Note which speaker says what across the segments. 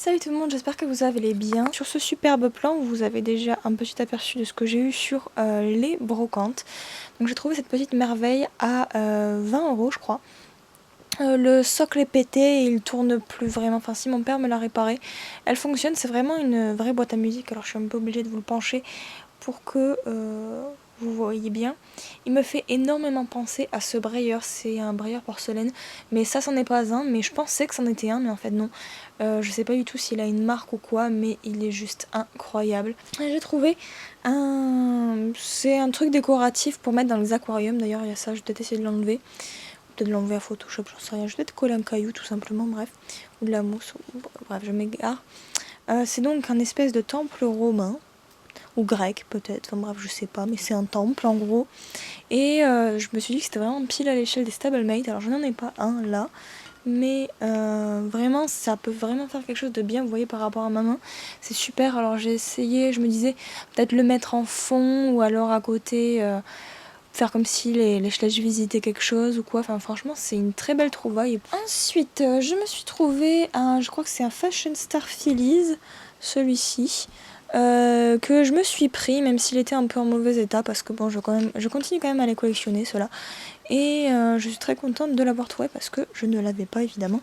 Speaker 1: Salut tout le monde, j'espère que vous allez bien. Sur ce superbe plan, vous avez déjà un petit aperçu de ce que j'ai eu sur les brocantes. Donc j'ai trouvé cette petite merveille à 20 € je crois. Le socle est pété et il tourne plus vraiment. Enfin, si mon père me l'a réparé, elle fonctionne. C'est vraiment une vraie boîte à musique. Alors je suis un peu obligée de vous le pencher pour que vous voyez bien. Il me fait énormément penser à ce brayeur. C'est un brayeur porcelaine, mais ça c'en est pas un. Mais je pensais que c'en était un, mais en fait non. Je sais pas du tout s'il a une marque ou quoi, mais il est juste incroyable. J'ai trouvé c'est un truc décoratif pour mettre dans les aquariums. D'ailleurs il y a ça, je vais peut-être essayer de l'enlever. Peut-être l'enlever à Photoshop, j'en sais rien. Je vais peut-être coller un caillou tout simplement, bref. Ou de la mousse, bref, je m'égare. C'est donc un espèce de temple romain. Ou grec peut-être, enfin bref je sais pas, mais c'est un temple en gros. Et je me suis dit que c'était vraiment pile à l'échelle des stablemates. Alors je n'en ai pas un là, mais vraiment ça peut vraiment faire quelque chose de bien, vous voyez, par rapport à ma main. C'est super. Alors j'ai essayé, je me disais peut-être le mettre en fond ou alors à côté, faire comme si les Schlech visitaient quelque chose ou quoi. Enfin franchement c'est une très belle trouvaille. Ensuite je me suis trouvé je crois que c'est un Fashion Star Phillies, celui-ci. Que je me suis pris, même s'il était un peu en mauvais état, parce que bon, je continue quand même à les collectionner, ceux-là. Et je suis très contente de l'avoir trouvé parce que je ne l'avais pas évidemment.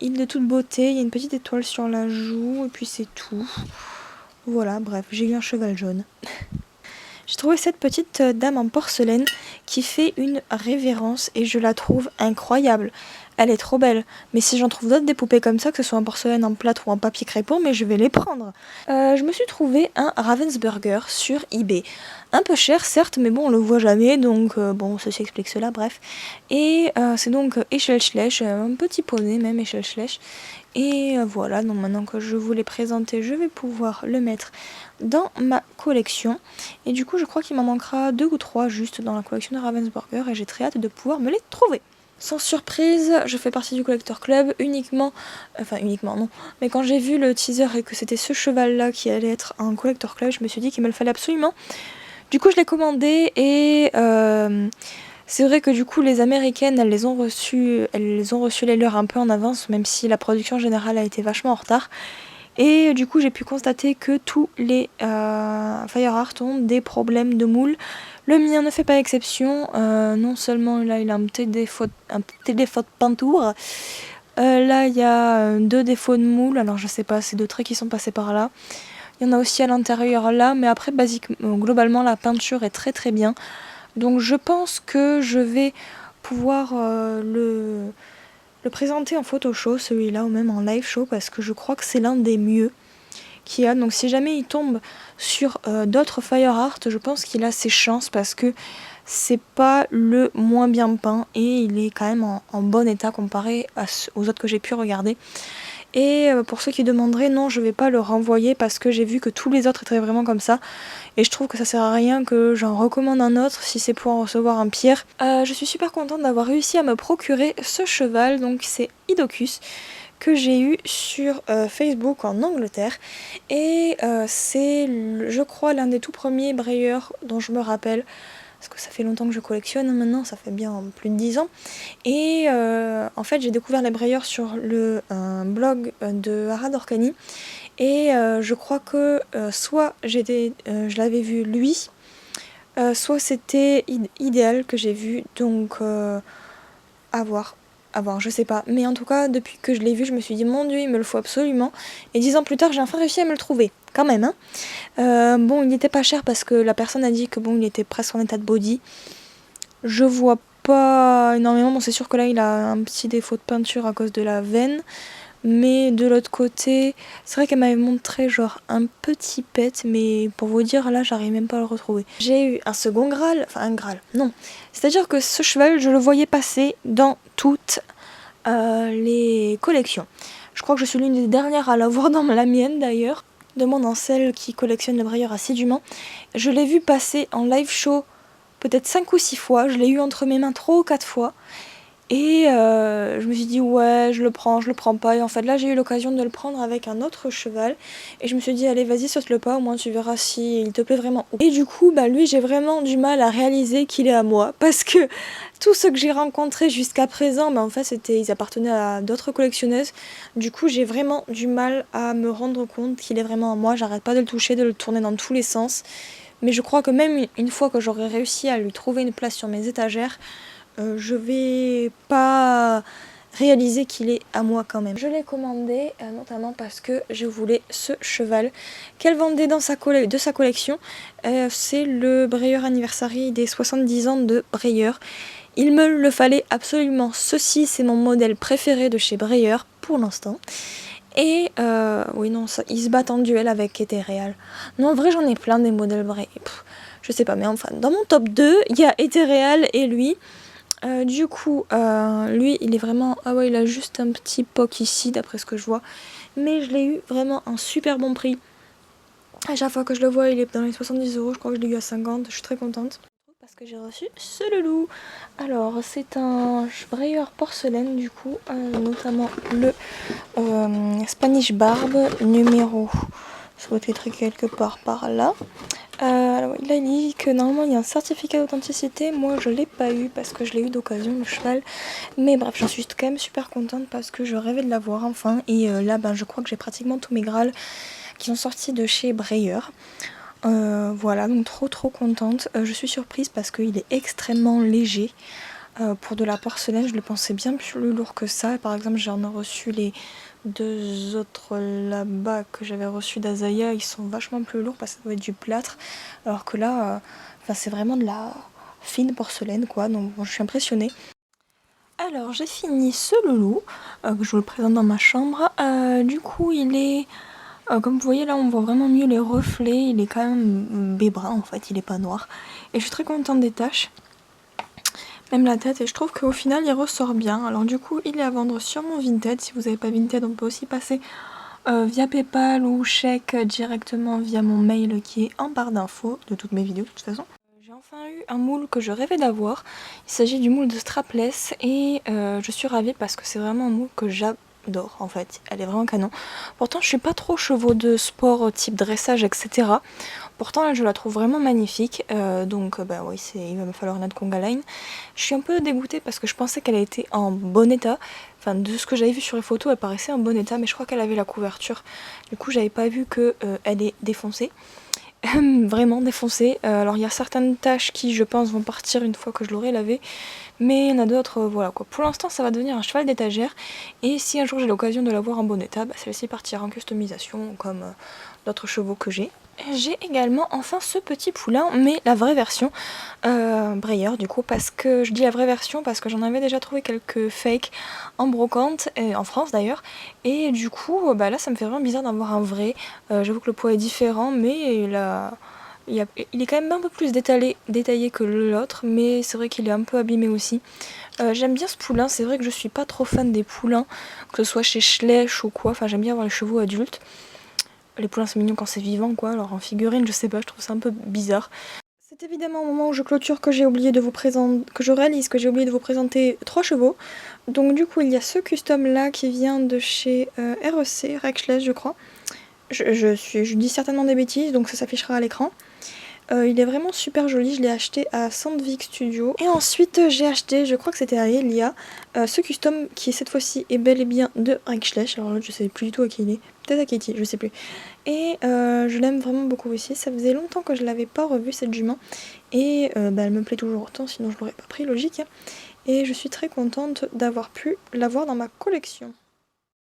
Speaker 1: Il est de toute beauté, il y a une petite étoile sur la joue, et puis c'est tout. Voilà, bref, j'ai eu un cheval jaune. J'ai trouvé cette petite dame en porcelaine qui fait une révérence et je la trouve incroyable. Elle est trop belle. Mais si j'en trouve d'autres des poupées comme ça, que ce soit en porcelaine, en plâtre ou en papier crépon, mais je vais les prendre. Je me suis trouvé un Ravensburger sur eBay. Un peu cher certes, mais bon on le voit jamais, donc bon ceci explique cela, bref. Et c'est donc Eschelschlech, un petit poney même Eschelschlech. Et voilà, donc maintenant que je vous l'ai présenté, je vais pouvoir le mettre dans ma collection. Et du coup je crois qu'il m'en manquera 2 ou 3 juste dans la collection de Ravensburger et j'ai très hâte de pouvoir me les trouver. Sans surprise, je fais partie du Collector Club uniquement non, mais quand j'ai vu le teaser et que c'était ce cheval là qui allait être un Collector Club, je me suis dit qu'il me le fallait absolument. Du coup je l'ai commandé et c'est vrai que du coup les américaines elles les ont reçues les leurs un peu en avance, même si la production générale a été vachement en retard. Et du coup j'ai pu constater que tous les Fire Art ont des problèmes de moule. Le mien ne fait pas exception, non seulement là il a un petit défaut de peinture, là il y a 2 défauts de moule, alors je sais pas, c'est 2 traits qui sont passés par là. Il y en a aussi à l'intérieur là, mais après globalement la peinture est très très bien. Donc je pense que je vais pouvoir le présenter en photo show, celui-là, ou même en live show, parce que je crois que c'est l'un des mieux qu'il y a. Donc si jamais il tombe sur d'autres Fire Art, je pense qu'il a ses chances parce que c'est pas le moins bien peint et il est quand même en bon état comparé aux autres que j'ai pu regarder. Et pour ceux qui demanderaient, non, je vais pas le renvoyer parce que j'ai vu que tous les autres étaient vraiment comme ça. Et je trouve que ça sert à rien que j'en recommande un autre si c'est pour en recevoir un pire. Je suis super contente d'avoir réussi à me procurer ce cheval, donc c'est Idocus, que j'ai eu sur Facebook en Angleterre. Et c'est, je crois, l'un des tout premiers brayeurs dont je me rappelle. Parce que ça fait longtemps que je collectionne maintenant, ça fait bien plus de 10 ans. Et en fait j'ai découvert les brayeurs sur le blog de Harad Orkani. Et je crois que soit je l'avais vu lui, soit c'était idéal que j'ai vu, donc à voir, je sais pas. Mais en tout cas, depuis que je l'ai vu, je me suis dit, mon Dieu, il me le faut absolument. Et 10 ans plus tard, j'ai enfin réussi à me le trouver, quand même. Hein. Bon, il n'était pas cher parce que la personne a dit que bon, il était presque en état de body. Je vois pas énormément, bon c'est sûr que là il a un petit défaut de peinture à cause de la veine. Mais de l'autre côté, c'est vrai qu'elle m'avait montré genre un petit pet, mais pour vous dire, là j'arrive même pas à le retrouver. J'ai eu un second Graal, enfin un Graal, non. C'est-à-dire que ce cheval, je le voyais passer dans toutes les collections. Je crois que je suis l'une des dernières à l'avoir dans la mienne d'ailleurs. Demandant celle qui collectionne le brayeur assidûment. Je l'ai vu passer en live show peut-être 5 ou 6 fois, je l'ai eu entre mes mains 3 ou 4 fois. Et je me suis dit ouais je le prends pas, et en fait là j'ai eu l'occasion de le prendre avec un autre cheval et je me suis dit allez vas-y saute le pas, au moins tu verras si il te plaît vraiment. Et du coup bah lui j'ai vraiment du mal à réaliser qu'il est à moi, parce que tous ceux que j'ai rencontrés jusqu'à présent bah en fait ils appartenaient à d'autres collectionneuses. Du coup j'ai vraiment du mal à me rendre compte qu'il est vraiment à moi, j'arrête pas de le toucher, de le tourner dans tous les sens. Mais je crois que même une fois que j'aurai réussi à lui trouver une place sur mes étagères, je vais pas réaliser qu'il est à moi quand même. Je l'ai commandé notamment parce que je voulais ce cheval qu'elle vendait dans de sa collection. C'est le Breyer Anniversary des 70 ans de Breyer. Il me le fallait absolument. Ceci, c'est mon modèle préféré de chez Breyer pour l'instant. Et oui non, ça, ils se battent en duel avec Ethereal. Non, en vrai j'en ai plein des modèles Breyer. Je sais pas, mais enfin dans mon top 2, il y a Ethereal et lui. Du coup, lui, il est vraiment... Ah ouais, il a juste un petit poc ici, d'après ce que je vois. Mais je l'ai eu vraiment un super bon prix. À chaque fois que je le vois, il est dans les 70 €. Je crois que je l'ai eu à 50. Je suis très contente. Parce que j'ai reçu ce loulou. Alors, c'est un Breyer porcelaine, du coup. Notamment le Spanish Barb numéro... Ça doit être quelque part par là. Alors, là, il dit que normalement il y a un certificat d'authenticité. Moi, je l'ai pas eu parce que je l'ai eu d'occasion, le cheval. Mais bref, j'en suis quand même super contente parce que je rêvais de l'avoir enfin. Et là, je crois que j'ai pratiquement tous mes Graals qui sont sortis de chez Breyer. Voilà, donc trop contente. Je suis surprise parce qu'il est extrêmement léger. Pour de la porcelaine, je le pensais bien plus lourd que ça. Par exemple, j'en ai reçu les 2 autres là-bas que j'avais reçus d'Azaya. Ils sont vachement plus lourds parce que ça doit être du plâtre. Alors que là, c'est vraiment de la fine porcelaine, quoi. Donc bon, je suis impressionnée. Alors, j'ai fini ce loulou, que je vous le présente dans ma chambre. Du coup, il est... comme vous voyez là, on voit vraiment mieux les reflets. Il est quand même bébrun, en fait, il est pas noir. Et je suis très contente des taches. Même la tête, et je trouve qu'au final il ressort bien. Alors du coup il est à vendre sur mon Vinted. Si vous n'avez pas Vinted, on peut aussi passer via Paypal ou chèque directement via mon mail qui est en barre d'infos de toutes mes vidéos de toute façon. J'ai enfin eu un moule que je rêvais d'avoir. Il s'agit du moule de Strapless et je suis ravie parce que c'est vraiment un moule que j'adore en fait. Elle est vraiment canon. Pourtant je suis pas trop chevaux de sport type dressage etc. Pourtant là je la trouve vraiment magnifique, donc bah oui il va me falloir une autre Conga Line. Je suis un peu dégoûtée parce que je pensais qu'elle était en bon état, enfin de ce que j'avais vu sur les photos elle paraissait en bon état, mais je crois qu'elle avait la couverture, du coup j'avais pas vu que elle est défoncée, vraiment défoncée. Alors il y a certaines taches qui je pense vont partir une fois que je l'aurai lavé, mais il y en a d'autres, voilà quoi. Pour l'instant ça va devenir un cheval d'étagère, et si un jour j'ai l'occasion de l'avoir en bon état, celle-ci partira en customisation comme d'autres chevaux que j'ai. J'ai également enfin ce petit poulain, mais la vraie version Breyer du coup, parce que je dis la vraie version parce que j'en avais déjà trouvé quelques fakes en brocante, en France d'ailleurs, et du coup là ça me fait vraiment bizarre d'avoir un vrai. J'avoue que le poids est différent, mais il est quand même un peu plus détaillé que l'autre, mais c'est vrai qu'il est un peu abîmé aussi. J'aime bien ce poulain, c'est vrai que je suis pas trop fan des poulains, que ce soit chez Schleich ou quoi, enfin j'aime bien avoir les chevaux adultes. Les poulains c'est mignon quand c'est vivant quoi, alors en figurine je sais pas, je trouve ça un peu bizarre. C'est évidemment au moment où je clôture que j'ai oublié de vous présenter, que je réalise que j'ai oublié de vous présenter 3 chevaux. Donc du coup il y a ce custom là qui vient de chez REC, Rexless je crois. Je dis certainement des bêtises, donc ça s'affichera à l'écran. Il est vraiment super joli, je l'ai acheté à Sandvik Studio. Et ensuite j'ai acheté, je crois que c'était à Elia, ce custom qui cette fois-ci est bel et bien de Rexless. Alors là je sais plus du tout à qui il est, peut-être à Katie, je sais plus. Et je l'aime vraiment beaucoup aussi, ça faisait longtemps que je l'avais pas revue cette jument. Et elle me plaît toujours autant, sinon je l'aurais pas pris, logique. Et je suis très contente d'avoir pu l'avoir dans ma collection.